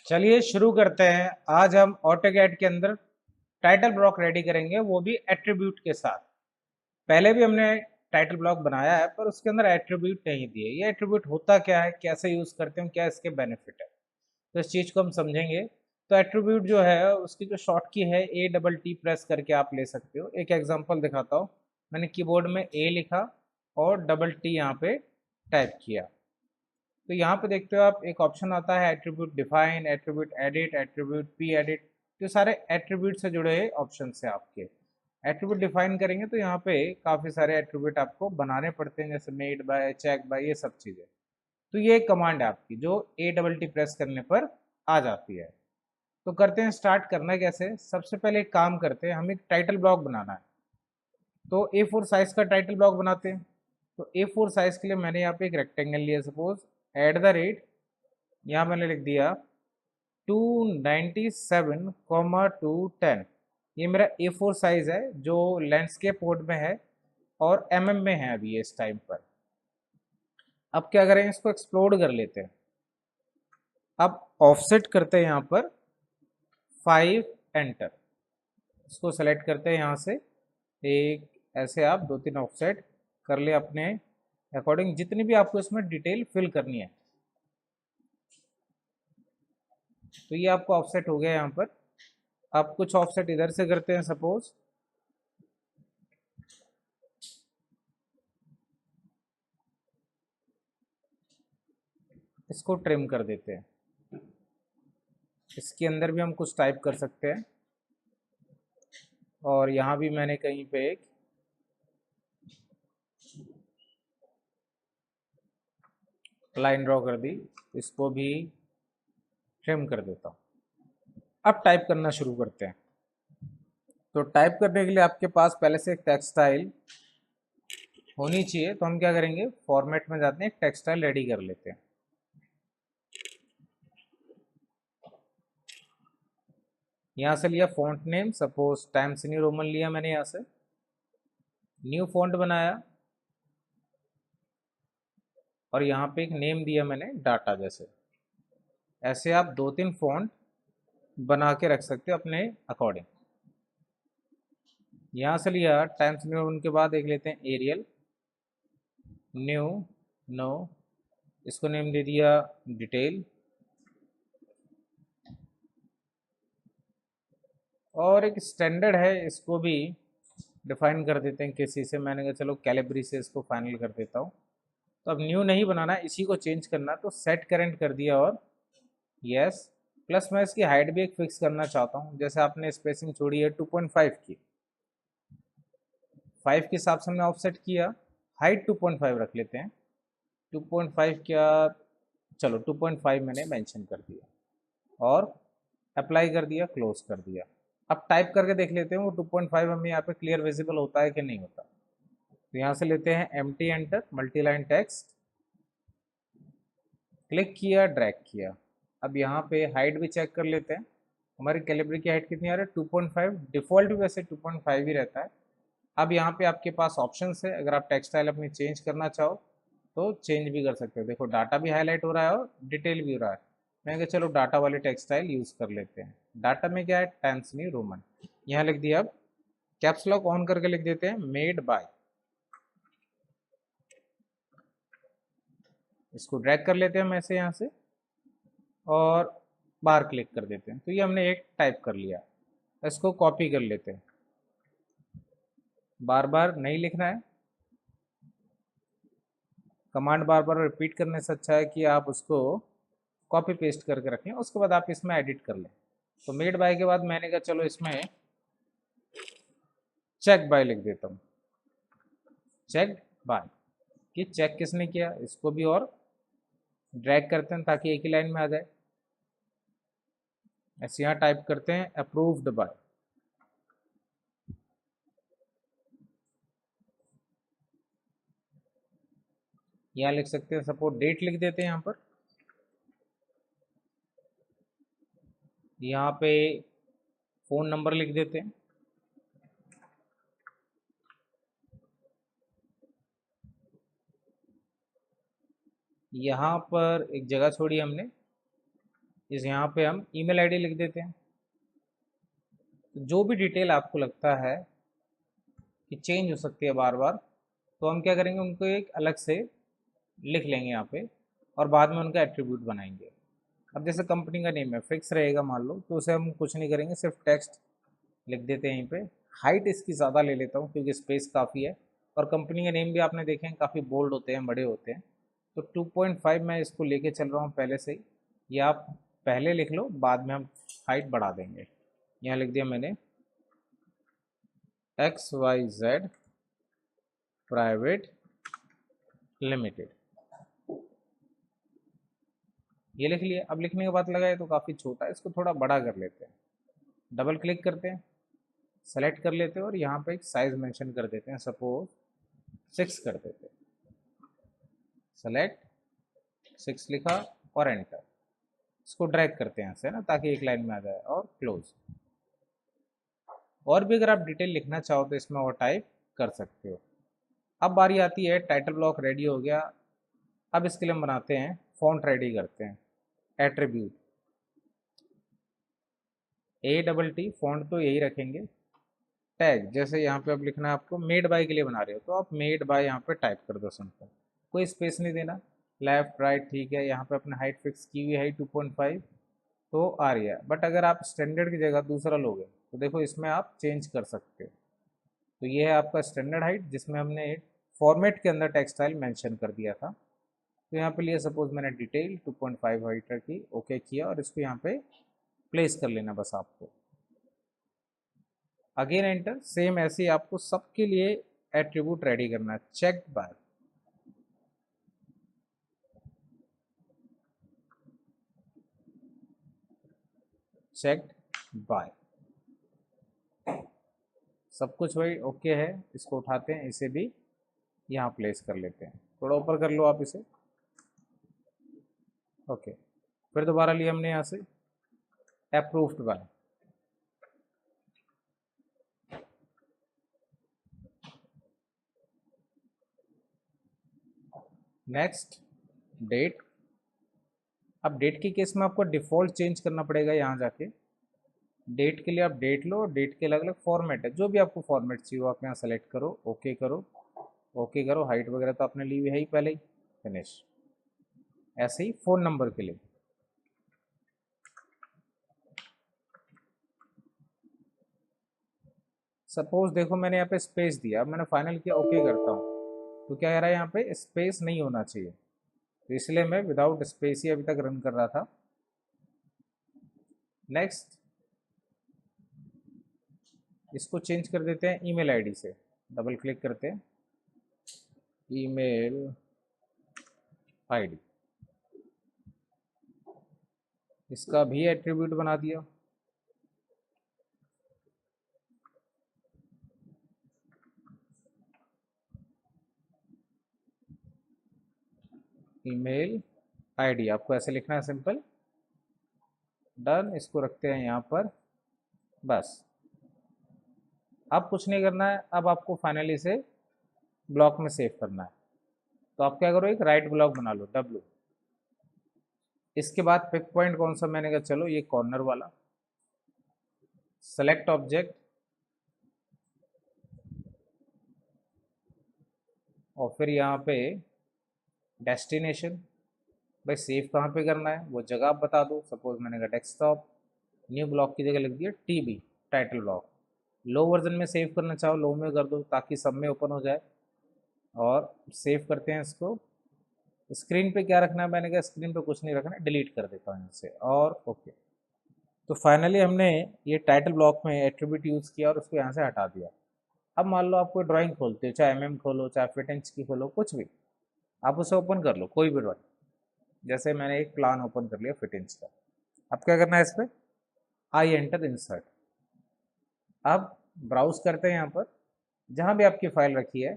चलिए शुरू करते हैं। आज हम ऑटोकैड के अंदर टाइटल ब्लॉक रेडी करेंगे, वो भी एट्रीब्यूट के साथ। पहले भी हमने टाइटल ब्लॉक बनाया है पर उसके अंदर एट्रीब्यूट नहीं दिए। ये एट्रीब्यूट होता क्या है, कैसे यूज़ करते हैं, क्या इसके बेनिफिट है, तो इस चीज़ को हम समझेंगे। तो एट्रीब्यूट जो है उसकी जो शॉर्ट की है ATT प्रेस करके आप ले सकते हो। एक एग्जांपल दिखाता हूँ। मैंने कीबोर्ड में A लिखा और T यहाँ पे टाइप किया। तो यहाँ पे देखते हो आप, एक ऑप्शन आता है attribute define, attribute edit, attribute P edit. तो सारे एट्रीब्यूट से जुड़े ऑप्शन है आपके। एट्रीब्यूट डिफाइन करेंगे तो यहाँ पे काफ़ी सारे एट्रीब्यूट आपको बनाने पड़ते हैं, जैसे मेड बाय, चेक बाय, ये सब चीज़ें। तो ये एक कमांड है आपकी जो ATT प्रेस करने पर आ जाती है। तो करते हैं स्टार्ट। करना कैसे, सबसे पहले एक काम करते हैं, हमें एक टाइटल ब्लॉक बनाना है। तो A4 साइज का टाइटल ब्लॉक बनाते हैं। तो A4 साइज के लिए मैंने यहाँ पे एक रेक्टेंगल लिया, सपोज @ यहाँ मैंने लिख दिया 297,210। ये मेरा A4 साइज है जो लैंडस्केप मोड में है और में है अभी इस टाइम पर। अब क्या करें, इसको एक्सप्लोड कर लेते हैं। अब ऑफसेट करते हैं यहाँ पर 5 एंटर। इसको सेलेक्ट करते हैं यहाँ से, एक ऐसे आप 2-3 ऑफसेट कर ले अपने अकॉर्डिंग, जितनी भी आपको इसमें डिटेल फिल करनी है। तो ये आपको ऑफसेट हो गया यहाँ पर। अब कुछ ऑफसेट इधर से करते हैं, सपोज इसको ट्रिम कर देते हैं। इसके अंदर भी हम कुछ टाइप कर सकते हैं, और यहाँ भी मैंने कहीं पे एक लाइन ड्रॉ कर दी, इसको भी ट्रिम कर देता हूँ। अब टाइप करना शुरू करते हैं। तो टाइप करने के लिए आपके पास पहले से एक टेक्स्ट स्टाइल होनी चाहिए। तो हम क्या करेंगे, फॉर्मेट में जाते हैं, एक टेक्स्ट स्टाइल रेडी कर लेते हैं। यहाँ से लिया font name, suppose times new Roman लिया मैंने, यहाँ से न्यू फॉन्ट बनाया और यहाँ पे एक नेम दिया मैंने डाटा जैसे। ऐसे आप 2-3 फॉन्ट बना के रख सकते हो अपने अकॉर्डिंग। यहाँ से लिया टाइम्स न्यू रोमन के बाद एक लेते हैं एरियल, न्यू, नो, इसको नेम दे दिया डिटेल। और एक स्टैंडर्ड है, इसको भी डिफाइन कर देते हैं किसी से। मैंने कहा चलो कैलिब्री से इसको फाइनल कर देता हूँ। तो अब न्यू नहीं बनाना, इसी को चेंज करना, तो सेट करंट कर दिया और यस। प्लस मैं इसकी हाइट भी एक फिक्स करना चाहता हूँ, जैसे आपने स्पेसिंग छोड़ी है 2.5 की, 5 के हिसाब से हमने ऑफसेट किया। हाइट 2.5 रख लेते हैं। 2.5 क्या, चलो 2.5 मैंने मेंशन कर दिया और अप्लाई कर दिया, क्लोज कर दिया। अब टाइप करके देख लेते हैं वो 2.5 हमें यहाँ पे क्लियर विजिबल होता है कि नहीं होता। तो यहाँ से लेते हैं empty enter, multi line text, click किया, ड्रैग किया। अब यहाँ पे हाइट भी चेक कर लेते हैं। हमारी कैलिब्री की हाइट कितनी आ रही है, 2.5। डिफ़ॉल्ट भी वैसे 2.5 ही रहता है। अब यहाँ पे आपके पास ऑप्शंस है, अगर आप टेक्सटाइल अपनी चेंज करना चाहो तो चेंज भी कर सकते हो। देखो डाटा भी हाईलाइट हो रहा है और डिटेल भी हो रहा है। मैं कहा चलो डाटा वाले टेक्सटाइल यूज़ कर लेते हैं। डाटा में क्या है, टाइम्स न्यू रोमन, यहाँ लिख दिया। अब कैप्स लॉक ऑन करके लिख देते हैं मेड बाय। इसको ड्रैग कर लेते हैं हम ऐसे यहाँ से और बाहर क्लिक कर देते हैं। तो ये हमने एक टाइप कर लिया। इसको कॉपी कर लेते हैं, बार बार नहीं लिखना है। कमांड बार बार रिपीट करने से अच्छा है कि आप उसको कॉपी पेस्ट करके रखें, उसके बाद आप इसमें एडिट कर लें। तो मेड बाय के बाद मैंने कहा चलो इसमें चेक बाय लिख देता हूँ। चेक बाय, कि चेक किसने किया, इसको भी और ड्रैग करते हैं ताकि एक ही लाइन में आ जाए। ऐसे यहाँ टाइप करते हैं अप्रूव्ड बाय। यहाँ लिख सकते हैं सपोज डेट लिख देते हैं यहाँ पर। यहाँ पे फ़ोन नंबर लिख देते हैं। यहाँ पर एक जगह छोड़ी हमने, इस यहाँ पे हम ईमेल आईडी लिख देते हैं। तो जो भी डिटेल आपको लगता है कि चेंज हो सकती है बार बार, तो हम क्या करेंगे, उनको एक अलग से लिख लेंगे यहाँ पे और बाद में उनका एट्रीब्यूट बनाएंगे। अब जैसे कंपनी का नेम है फिक्स रहेगा मान लो, तो उसे हम कुछ नहीं करेंगे, सिर्फ टेक्स्ट लिख देते हैं यहीं पे। हाइट इसकी ज़्यादा ले लेता हूँ क्योंकि स्पेस काफ़ी है, और कंपनी के नेम भी आपने देखे हैं काफ़ी बोल्ड होते हैं, बड़े होते हैं। तो 2.5 मैं इसको लेके चल रहा हूँ पहले से ही, या आप पहले लिख लो, बाद में हम हाइट बढ़ा देंगे। यहाँ लिख दिया मैंने XYZ प्राइवेट लिमिटेड, ये लिख लिया। अब लिखने के बाद लगा है तो काफ़ी छोटा है, इसको थोड़ा बड़ा कर लेते हैं। डबल क्लिक करते हैं, सेलेक्ट कर लेते हैं और यहाँ पे एक साइज मेंशन कर देते हैं, सपोज 6 कर देते हैं। सेलेक्ट 6 लिखा और एंटर। इसको ड्रैग करते हैं ऐसे ना, ताकि एक लाइन में आ जाए, और क्लोज। और भी अगर आप डिटेल लिखना चाहो तो इसमें और टाइप कर सकते हो। अब बारी आती है, टाइटल ब्लॉक रेडी हो गया। अब इसके लिए हम बनाते हैं फॉन्ट, रेडी करते हैं एट्रीब्यूट ATT फॉन्ट, तो यही रखेंगे। टैग जैसे यहाँ पे अब लिखना है आपको, मेड बाय के लिए बना रहे हो तो आप मेड बाय यहाँ पे टाइप कर दो सिंपल, कोई स्पेस नहीं देना। लेफ्ट राइट ठीक है, यहाँ पे अपने हाइट फिक्स की हुई है 2.5, तो आ रही है। बट अगर आप स्टैंडर्ड की जगह दूसरा लोगे तो देखो इसमें आप चेंज कर सकते हो। तो ये है आपका स्टैंडर्ड हाइट, जिसमें हमने एक फॉर्मेट के अंदर टेक्सटाइल मेंशन कर दिया था। तो यहाँ पे लिए सपोज मैंने डिटेल 2.5 हाइट रखी, ओके किया, और इसको यहाँ पे प्लेस कर लेना बस आपको। Again enter. सेम ऐसे ही आपको सबके लिए एट्रीब्यूट रेडी करना है। चेक बाय, चेक बाय, सब कुछ वही ओके है। इसको उठाते हैं, इसे भी यहाँ प्लेस कर लेते हैं, थोड़ा ऊपर कर लो आप इसे, ओके। फिर दोबारा लिया हमने यहाँ से अप्रूव्ड बाय, नेक्स्ट डेट। अब डेट के केस में आपको डिफ़ॉल्ट चेंज करना पड़ेगा, यहाँ जाके डेट के लिए आप डेट लो, डेट के अलग अलग फॉर्मेट है, जो भी आपको फॉर्मेट चाहिए वो आप यहाँ सेलेक्ट करो, ओके करो, ओके करो। हाइट वगैरह तो आपने ली हुई है ही पहले ही, फिनिश। ऐसे ही फ़ोन नंबर के लिए सपोज देखो मैंने यहाँ पे स्पेस दिया, अब मैंने फाइनल किया, ओके करता हूँ, तो क्या कह रहा है यहाँ पे स्पेस नहीं होना चाहिए, तो इसलिए मैं विदाउट स्पेस ही अभी तक रन कर रहा था। नेक्स्ट, इसको चेंज कर देते हैं ईमेल आईडी से, डबल क्लिक करते हैं, ईमेल आईडी, इसका भी एट्रीब्यूट बना दिया। ईमेल आईडी आपको ऐसे लिखना है सिंपल, डन। इसको रखते हैं यहाँ पर, बस। अब कुछ नहीं करना है, अब आपको फाइनली इसे ब्लॉक में सेव करना है। तो आप क्या करो, एक राइट ब्लॉक बना लो, W। इसके बाद पिक पॉइंट कौन सा, मैंने कहा चलो ये कॉर्नर वाला। सेलेक्ट ऑब्जेक्ट, और फिर यहाँ पे डेस्टिनेशन, भाई सेव कहाँ पे करना है वो जगह आप बता दो। सपोज मैंने कहा डेस्कटॉप, न्यू ब्लॉक की जगह लिख दिया TB, टाइटल ब्लॉक। लो वर्जन में सेव करना चाहो लो में कर दो, ताकि सब में ओपन हो जाए। और सेव करते हैं इसको। स्क्रीन पे क्या रखना है, मैंने कहा स्क्रीन पे कुछ नहीं रखना, डिलीट कर देता हूँ इसे, और ओके। तो फाइनली हमने ये टाइटल ब्लॉक में एट्रीब्यूट यूज़ किया और उसको यहाँ से हटा दिया। अब मान लो आप कोई ड्राइंग खोलते हो, चाहे खोलो, चाहे फिट इंच की खोलो, कुछ भी आप उसे ओपन कर लो, कोई भी ड्राइंग। जैसे मैंने एक प्लान ओपन कर लिया फिट इंच का। अब क्या करना है, इस पर आई एंटर इंसर्ट। अब ब्राउज करते हैं यहाँ पर, जहाँ भी आपकी फाइल रखी है,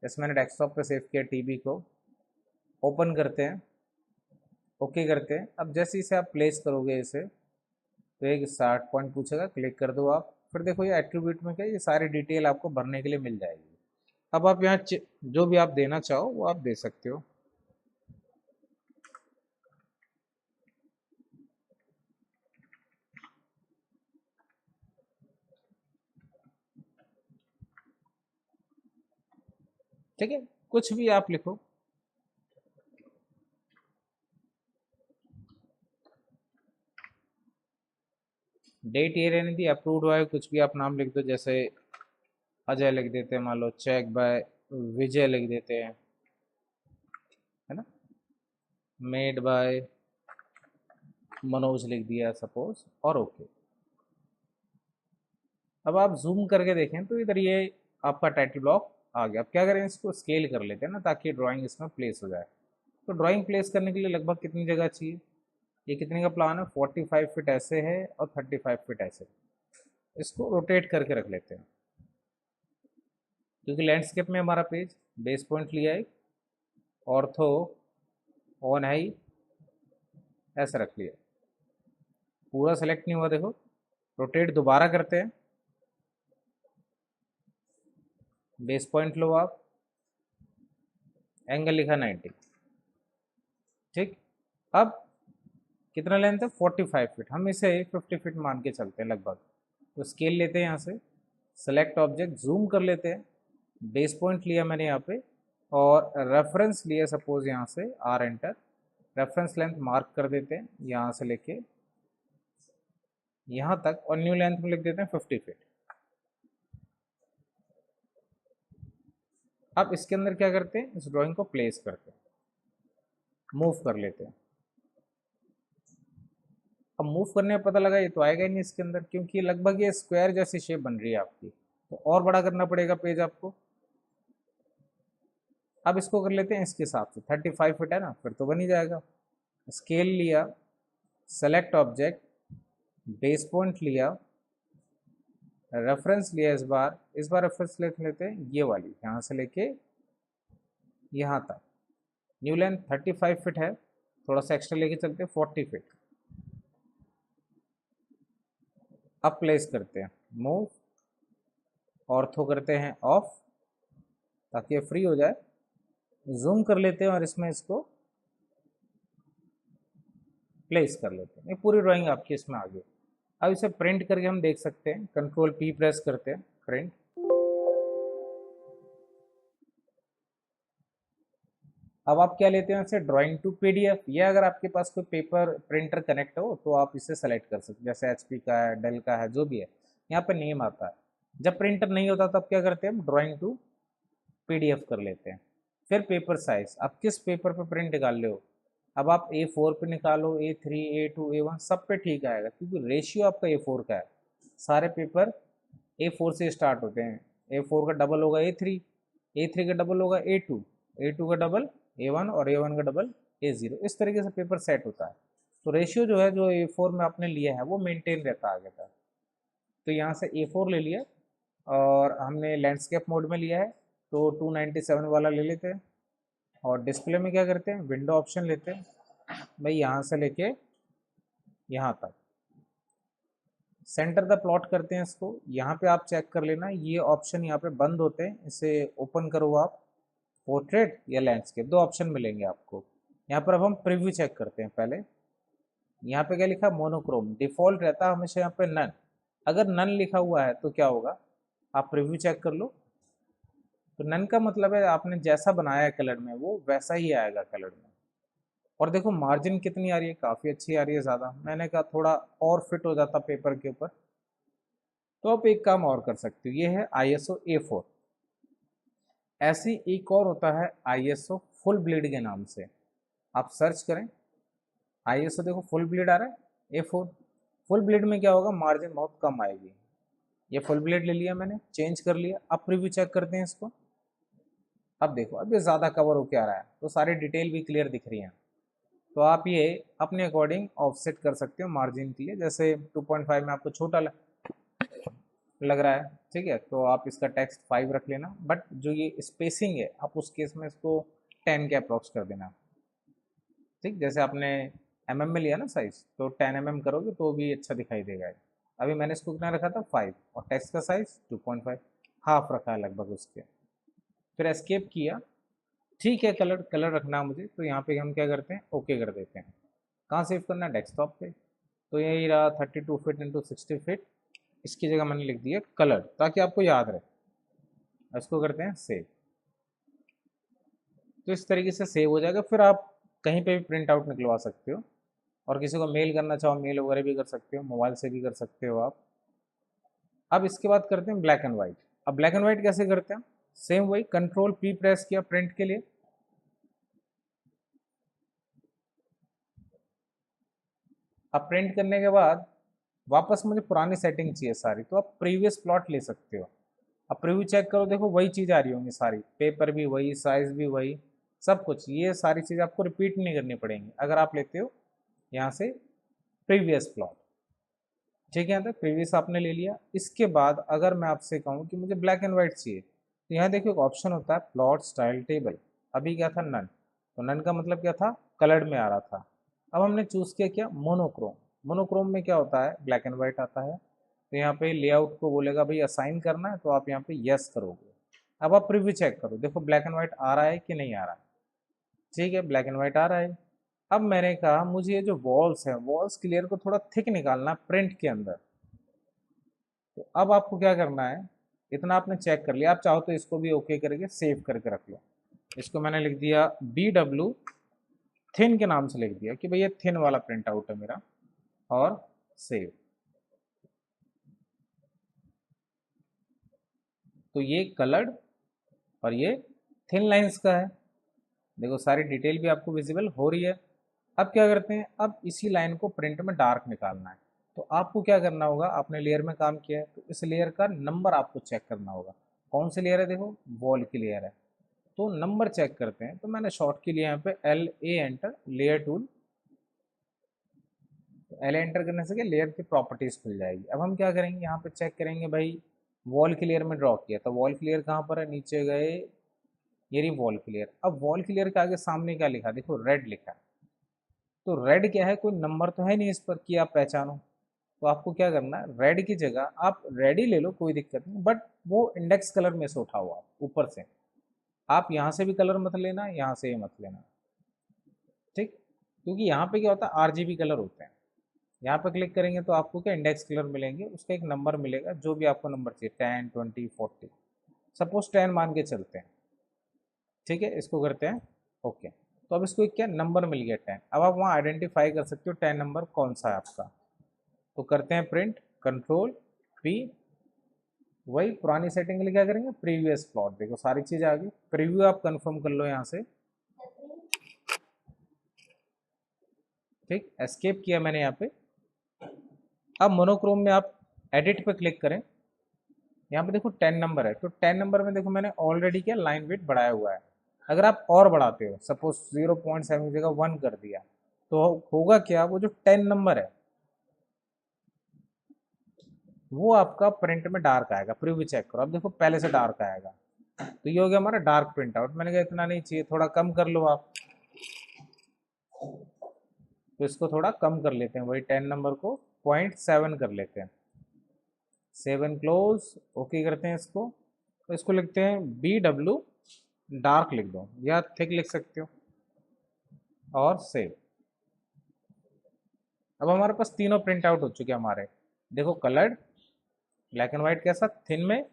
जैसे मैंने डेस्कटॉप पे सेव किया TB को, ओपन करते हैं, ओके करते हैं। अब जैसे इसे आप प्लेस करोगे इसे, तो एक स्टार्ट पॉइंट पूछेगा, क्लिक कर दो आप। फिर देखो ये एट्रीब्यूट में क्या, ये सारी डिटेल आपको भरने के लिए मिल जाएगी। अब आप यहाँ जो भी आप देना चाहो वो आप दे सकते हो। ठीक है, कुछ भी आप लिखो। डेट ये रहने दी, अप्रूव्ड बाय कुछ भी आप नाम लिख दो, जैसे अजय लिख देते हैं, मान लो चेक बाय विजय लिख देते हैं, है ना, मेड बाय मनोज लिख दिया सपोज, और ओके। अब आप जूम करके देखें तो इधर ये आपका टाइटल ब्लॉक आ गया। अब क्या करें, इसको स्केल कर लेते हैं ना, ताकि ड्राइंग इसमें प्लेस हो जाए। तो ड्राइंग प्लेस करने के लिए लगभग कितनी जगह चाहिए, ये कितने का प्लान है, 45 फीट ऐसे है और 35 फीट ऐसे। इसको रोटेट करके रख लेते हैं, क्योंकि लैंडस्केप में हमारा पेज बेस पॉइंट लिया है, ऑर्थो ऑन हाई ऐसे रख लिया, पूरा सेलेक्ट नहीं हुआ, देखो रोटेट दोबारा करते हैं, बेस पॉइंट लो आप, एंगल लिखा 90, ठीक। अब कितना लेंथ है, 45 फीट, हम इसे 50 फीट मान के चलते हैं लगभग। तो स्केल लेते हैं यहाँ से, सेलेक्ट ऑब्जेक्ट, जूम कर लेते हैं, बेस पॉइंट लिया मैंने यहाँ पे, और रेफरेंस लिया सपोज यहाँ से, R enter, reference length mark कर देते हैं यहाँ से लेके यहाँ तक, और न्यू लेंथ में लिख देते हैं 50 फीट। अब इसके अंदर क्या करते हैं, इस ड्राइंग को प्लेस करते हैं, मूव कर लेते हैं। अब मूव करने में पता लगा ये तो आएगा ही नहीं इसके अंदर, क्योंकि लगभग ये स्क्वायर जैसी शेप बन रही है आपकी, तो और बड़ा करना पड़ेगा पेज आपको। अब इसको कर लेते हैं इसके हिसाब से, 35 फीट है ना, फिर तो बन ही जाएगा। स्केल लिया, सेलेक्ट ऑब्जेक्ट, बेस पॉइंट लिया, रेफरेंस लिया, इस बार रेफरेंस लेते हैं ये वाली, यहाँ से लेके यहाँ तक, न्यू लेंथ 35 फीट है, थोड़ा सा एक्स्ट्रा लेके चलते हैं 40 फीट। अब प्लेस करते हैं, मूव, ऑर्थो करते हैं ऑफ, ताकि ये फ्री हो जाए, जूम कर लेते हैं और इसमें इसको प्लेस कर लेते हैं। ये पूरी ड्राइंग आपकी इसमें आ गई। अब इसे प्रिंट करके हम देख सकते हैं, कंट्रोल पी प्रेस करते हैं, प्रिंट। अब आप क्या लेते हैं इसे, ड्राइंग टू पीडीएफ, या अगर आपके पास कोई पेपर प्रिंटर कनेक्ट हो तो आप इसे सेलेक्ट कर सकते हैं, जैसे एचपी का है, डेल का है, जो भी है, यहाँ पर नेम आता है। जब प्रिंटर नहीं होता तब क्या करते हैं, हम ड्राइंग टू पीडीएफ कर लेते हैं। फिर पेपर साइज, आप किस पेपर पे प्रिंट निकाल रहे हो, अब आप A4 पे निकालो, A3, A2, A1 सब पे ठीक आएगा, क्योंकि रेशियो आपका A4 का है। सारे पेपर A4 से स्टार्ट होते हैं, A4 का डबल होगा A3, A3 का डबल होगा A2, A2 का डबल A1 और A1 का डबल A0, इस तरीके से पेपर सेट होता है। तो रेशियो जो है, जो A4 में आपने लिया है वो मेंटेन रहता है आगे तक। तो यहाँ से A4 ले लिया, और हमने लैंडस्केप मोड में लिया है, तो 297 वाला ले लेते हैं, और डिस्प्ले में क्या करते हैं, विंडो ऑप्शन लेते हैं भाई, यहाँ से लेके यहाँ तक सेंटर द प्लॉट करते हैं इसको। यहाँ पे आप चेक कर लेना, ये ऑप्शन यहाँ पे बंद होते हैं, इसे ओपन करो आप, पोर्ट्रेट या लैंडस्केप, दो ऑप्शन मिलेंगे आपको। यहाँ पर अब हम प्रीव्यू चेक करते हैं पहले। यहाँ पे क्या लिखा, मोनोक्रोम डिफॉल्ट रहता है हमेशा यहाँ पे नन, अगर नन लिखा हुआ है तो क्या होगा, आप प्रीव्यू चेक कर लो। तो नन का मतलब है आपने जैसा बनाया है कलर में वो वैसा ही आएगा कलर में। और देखो मार्जिन कितनी आ रही है, काफ़ी अच्छी आ रही है, ज़्यादा, मैंने कहा थोड़ा और फिट हो जाता पेपर के ऊपर। तो आप एक काम और कर सकते हो, ये है ISO A4। ऐसी एक और होता है ISO फुल ब्लीड के नाम से, आप सर्च करें ISO, देखो फुल ब्लीड आ रहा है A4। फुल ब्लीड में क्या होगा, मार्जिन बहुत कम आएगी। ये फुल ब्लीड ले लिया मैंने, चेंज कर लिया। अब प्रीव्यू चेक करते हैं इसको। अब देखो अब ये ज़्यादा कवर होके आ रहा है, तो सारी डिटेल भी क्लियर दिख रही है। तो आप ये अपने अकॉर्डिंग ऑफसेट कर सकते हो मार्जिन के लिए, जैसे 2.5 में आपको छोटा लग रहा है, ठीक है, तो आप इसका टेक्स्ट 5 रख लेना, बट जो ये स्पेसिंग है आप उस केस में इसको 10 के अप्रॉक्स कर देना, ठीक। जैसे आपने में लिया ना साइज, तो 10 करोगे तो भी अच्छा दिखाई देगा। अभी मैंने इसको कितना रखा था, 5, और टेक्स्ट का साइज 2.5, हाफ रखा है लगभग उसके। फिर एस्केप किया, ठीक है, कलर कलर रखना है मुझे, तो यहाँ पे हम क्या करते हैं, ओके कर देते हैं। कहाँ सेव करना है, डेस्कटॉप पे। तो यही रहा 32 फीट इंटू 60 फीट, इसकी जगह मैंने लिख दिया कलर, ताकि आपको याद रहे। इसको करते हैं सेव। तो इस तरीके से सेव हो जाएगा, फिर आप कहीं पे भी प्रिंट आउट निकलवा सकते हो, और किसी को मेल करना चाहो मेल वगैरह भी कर सकते हो, मोबाइल से भी कर सकते हो आप। अब इसके बाद करते हैं ब्लैक एंड वाइट। अब ब्लैक एंड वाइट कैसे करते हैं, सेम वही कंट्रोल पी प्रेस किया प्रिंट के लिए। अब प्रिंट करने के बाद वापस मुझे पुरानी सेटिंग चाहिए सारी, तो आप प्रीवियस प्लॉट ले सकते हो। अब प्रीव्यू चेक करो, देखो वही चीज़ आ रही होंगी सारी, पेपर भी वही, साइज भी वही, सब कुछ। ये सारी चीज़ आपको रिपीट नहीं करनी पड़ेंगी अगर आप लेते हो यहाँ से प्रीवियस प्लॉट। ठीक है, तो प्रीवियस आपने ले लिया। इसके बाद अगर मैं आपसे कहूँ कि मुझे ब्लैक एंड वाइट चाहिए, तो यहाँ देखिए एक ऑप्शन होता है प्लॉट स्टाइल टेबल। अभी क्या था, नन। तो नन का मतलब क्या था, कलर्ड में आ रहा था। अब हमने चूज़ किया क्या, मोनोक्रोम। मोनोक्रोम में क्या होता है, ब्लैक एंड वाइट आता है। तो यहाँ पे लेआउट को बोलेगा भाई असाइन करना है, तो आप यहाँ पे यस करोगे। अब आप प्रीव्यू चेक करो, देखो ब्लैक एंड वाइट आ रहा है कि नहीं आ रहा है। ठीक है, ब्लैक एंड वाइट आ रहा है। अब मैंने कहा मुझे ये जो वॉल्स है, वॉल्स क्लियर को थोड़ा थिक निकालना है प्रिंट के अंदर। तो अब आपको क्या करना है, इतना आपने चेक कर लिया, आप चाहो तो इसको भी ओके करके सेव करके रख लो। इसको मैंने लिख दिया BW थिन के नाम से लिख दिया कि भाई ये थिन वाला प्रिंट आउट है मेरा, और सेव। तो ये कलर्ड और ये थिन लाइंस का है। देखो सारी डिटेल भी आपको विजिबल हो रही है। अब क्या करते हैं, अब इसी लाइन को प्रिंट में डार्क निकालना है। तो आपको क्या करना होगा, आपने लेयर में काम किया है तो इस लेयर का नंबर आपको चेक करना होगा। कौन सी लेयर है, देखो वॉल की लेयर है। तो नंबर चेक करते हैं, तो मैंने शॉर्ट के लिए यहाँ पे LA enter, layer tool. L enter करने से क्या, लेयर की प्रॉपर्टीज खुल जाएगी। अब हम क्या करेंगे, यहाँ पे चेक करेंगे भाई वॉल क्लियर में ड्रॉ किया, तो वॉल क्लियर कहाँ पर है, नीचे गए, ये रही वॉल क्लियर। अब वॉल क्लियर के आगे सामने क्या लिखा, देखो रेड लिखा है। तो रेड क्या है, कोई नंबर तो है नहीं इस पर कि आप पहचानो। तो आपको क्या करना है, रेड की जगह आप रेड ही ले लो, कोई दिक्कत नहीं, बट वो इंडेक्स कलर में से उठा हुआ ऊपर से। आप यहाँ से भी कलर मत लेना, यहाँ से भी मत लेना। ठीक, क्योंकि यहाँ पे क्या होता है, RGB कलर होते हैं। यहाँ पे क्लिक करेंगे तो आपको क्या, इंडेक्स कलर मिलेंगे, उसका एक नंबर मिलेगा, जो भी आपको नंबर चाहिए, 10 20 40। सपोज 10 मान के चलते हैं। ठीक है, इसको करते हैं ओके। तो अब इसको एक क्या नंबर मिल गया, 10। अब आप वहाँ आइडेंटिफाई कर सकते हो 10 नंबर कौन सा है आपका। तो करते हैं प्रिंट, कंट्रोल P, वही पुरानी सेटिंग के लिए क्या करेंगे, प्रीवियस प्लॉट। देखो सारी चीज़ आ गई, प्रीव्यू आप कंफर्म कर लो यहाँ से। ठीक, एस्केप किया मैंने यहाँ पे। अब मोनोक्रोम में आप एडिट पे क्लिक करें, यहाँ पे देखो 10 नंबर है, तो 10 नंबर में देखो मैंने ऑलरेडी क्या लाइन वेट बढ़ाया हुआ है। अगर आप और बढ़ाते हो, सपोज 0.7 की जगह 1 कर दिया, तो होगा क्या, वो जो 10 नंबर है वो आपका प्रिंट में डार्क आएगा। प्रीव्यू चेक करो, अब देखो पहले से डार्क आएगा। तो ये हो गया हमारा डार्क प्रिंट आउट। मैंने कहा इतना नहीं चाहिए, थोड़ा कम कर लो आप। तो इसको थोड़ा कम कर लेते हैं, वही 10 नंबर को 0.7 कर लेते हैं। 7 क्लोज, ओके करते हैं इसको। तो इसको लिखते हैं BW डार्क लिख दो, या थिक लिख सकते हो, और सेव। अब हमारे पास तीनों प्रिंट आउट हो चुके हैं हमारे। देखो कलर्ड, ब्लैक एंड व्हाइट कैसा थिन में,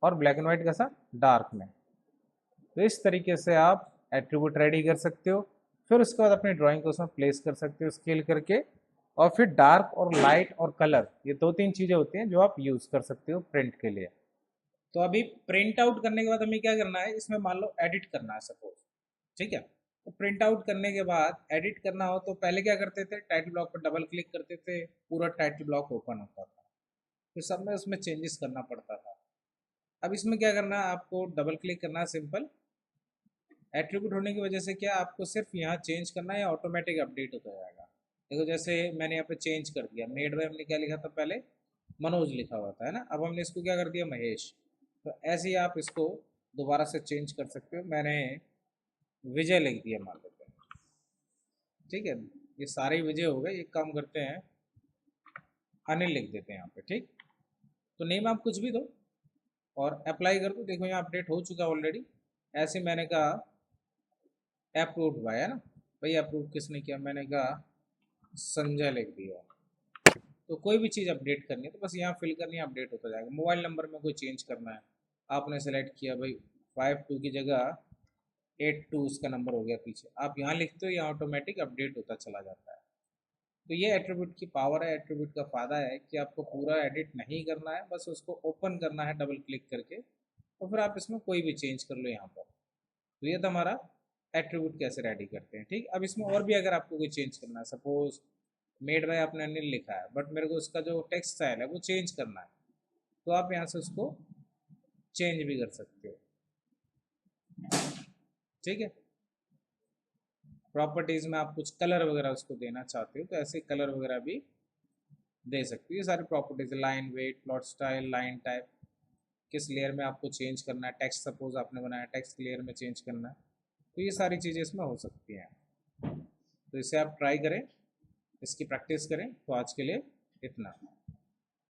और ब्लैक एंड व्हाइट कैसा डार्क में। तो इस तरीके से आप एट्रीब्यूट रेडी कर सकते हो। फिर उसके बाद अपनी ड्राइंग को उसमें प्लेस कर सकते हो स्केल करके। और फिर डार्क और लाइट और कलर, ये दो तीन चीज़ें होती हैं जो आप यूज़ कर सकते हो प्रिंट के लिए। तो अभी प्रिंट आउट करने के बाद हमें क्या करना है, इसमें मान लो एडिट करना है सपोज। ठीक है, तो प्रिंट आउट करने के बाद एडिट करना हो तो पहले क्या करते थे, टाइटल ब्लॉक पर डबल क्लिक करते थे, पूरा टाइटल ब्लॉक ओपन होता था, फिर सब में उसमें चेंजेस करना पड़ता था। अब इसमें क्या करना है, आपको डबल क्लिक करना है सिंपल। एट्रीब्यूट होने की वजह से क्या, आपको सिर्फ यहाँ चेंज करना है, या ऑटोमेटिक अपडेट होता जाएगा। देखो जैसे मैंने यहाँ पे चेंज कर दिया, मेड बाय हमने क्या लिखा था पहले, मनोज लिखा हुआ था, है ना। अब हमने इसको क्या कर दिया, महेश। तो ऐसे ही आप इसको दोबारा से चेंज कर सकते हो। मैंने विजय लिख दिया मान लेते हैं। ठीक है, ये सारे विजय हो गए। एक काम करते हैं, अनिल लिख देते हैं यहाँ पे। ठीक, तो नेम आप कुछ भी दो और अप्लाई कर दो। देखो यहाँ अपडेट हो चुका है ऑलरेडी। ऐसे मैंने कहा अप्रूव हुआ है ना, भाई अप्रूव किसने किया, मैंने कहा संजय लिख दिया। तो कोई भी चीज़ अपडेट करनी है तो बस यहाँ फिल करनी है, अपडेट होता जाएगा। मोबाइल नंबर में कोई चेंज करना है, आपने सेलेक्ट किया भाई 52 की जगह 82 उसका नंबर हो गया पीछे, आप यहाँ लिखते हो, ये ऑटोमेटिक अपडेट होता चला जाता है। तो ये एट्रीब्यूट की पावर है। एट्रीब्यूट का फ़ायदा है कि आपको पूरा एडिट नहीं करना है, बस उसको ओपन करना है डबल क्लिक करके, और फिर आप इसमें कोई भी चेंज कर लो यहाँ पर। तो ये तो हमारा एट्रीब्यूट कैसे रेडी करते हैं। ठीक, अब इसमें और भी अगर आपको कोई चेंज करना है, सपोज मेड बाय आपने अनिल लिखा है, बट मेरे को उसका जो टेक्स्ट स्टाइल है वो चेंज करना है, तो आप यहाँ से उसको चेंज भी कर सकते हो। ठीक है, प्रॉपर्टीज़ में आप कुछ कलर वगैरह उसको देना चाहते हो तो ऐसे कलर वगैरह भी दे सकते हो। ये सारी properties, line weight, plot style, line type, किस लेयर में आपको चेंज करना है, टेक्स्ट सपोज आपने बनाया टेक्स्ट लेयर में चेंज करना है, तो ये सारी चीज़ें इसमें हो सकती हैं। तो इसे आप ट्राई करें, इसकी प्रैक्टिस करें। तो आज के लिए इतना।